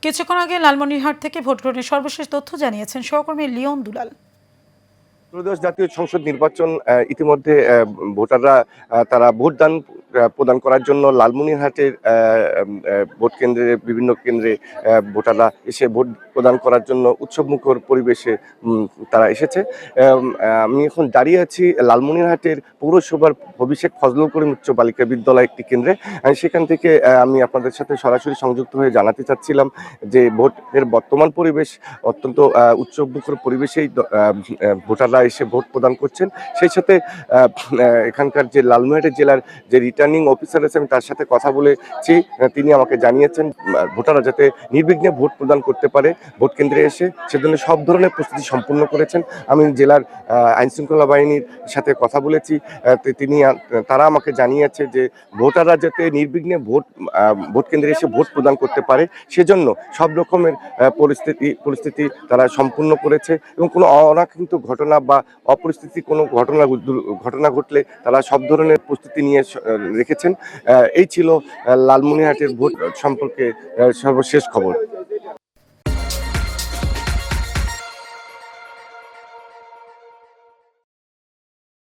কিছুক্ষণ আগে লালমনিরহাট থেকে ভোট গ্রহণের সর্বশেষ তথ্য জানিয়েছেন সহকর্মী লিওন দুলাল। ত্রয়োদশ জাতীয় সংসদ নির্বাচন ইতিমধ্যে ভোটাররা তারা ভোটদান প্রদান করার জন্য লালমনিরহাটের ভোট কেন্দ্রে বিভিন্ন কেন্দ্রে ভোটাররা এসে ভোট প্রদান করার জন্য উৎসবমুখর পরিবেশে তারা এসেছে। আমি এখন দাঁড়িয়ে আছি লালমনিরহাটের পৌরসভার অভিষেক ফজলুল করিম উচ্চ বালিকা বিদ্যালয় একটি কেন্দ্রে। সেখান থেকে আমি আপনাদের সাথে সরাসরি সংযুক্ত হয়ে জানাতে চাচ্ছিলাম যে ভোটের বর্তমান পরিবেশ অত্যন্ত উৎসবমুখর পরিবেশেই ভোটাররা এসে ভোট প্রদান করছেন। সেই সাথে এখানকার যে লালমনিরহাট জেলার যে রিটার্নিং অফিসার আছে আমি তার সাথে কথা বলেছি। তিনি আমাকে জানিয়েছেন ভোটাররা যাতে নির্বিঘ্নে ভোট প্রদান করতে পারে ভোট কেন্দ্রে এসে সেজন্য সব ধরনের প্রস্তুতি সম্পূর্ণ করেছেন। আমি জেলার আইনশৃঙ্খলা বাহিনীর সাথে কথা বলেছি। তারা আমাকে জানিয়েছে যে ভোটাররা যাতে নির্বিঘ্নে ভোট কেন্দ্রে এসে ভোট প্রদান করতে পারে সেজন্য সব রকমের পরিস্থিতি তারা সম্পূর্ণ করেছে এবং কোনো অনাকাঙ্ক্ষিত ঘটনা বা অপরিস্থিতি কোনো ঘটনা ঘটলে তারা সব ধরনের প্রস্তুতি নিয়ে রেখেছেন। এই ছিল লালমনিরহাটের ভোট সম্পর্কে সর্বশেষ খবর।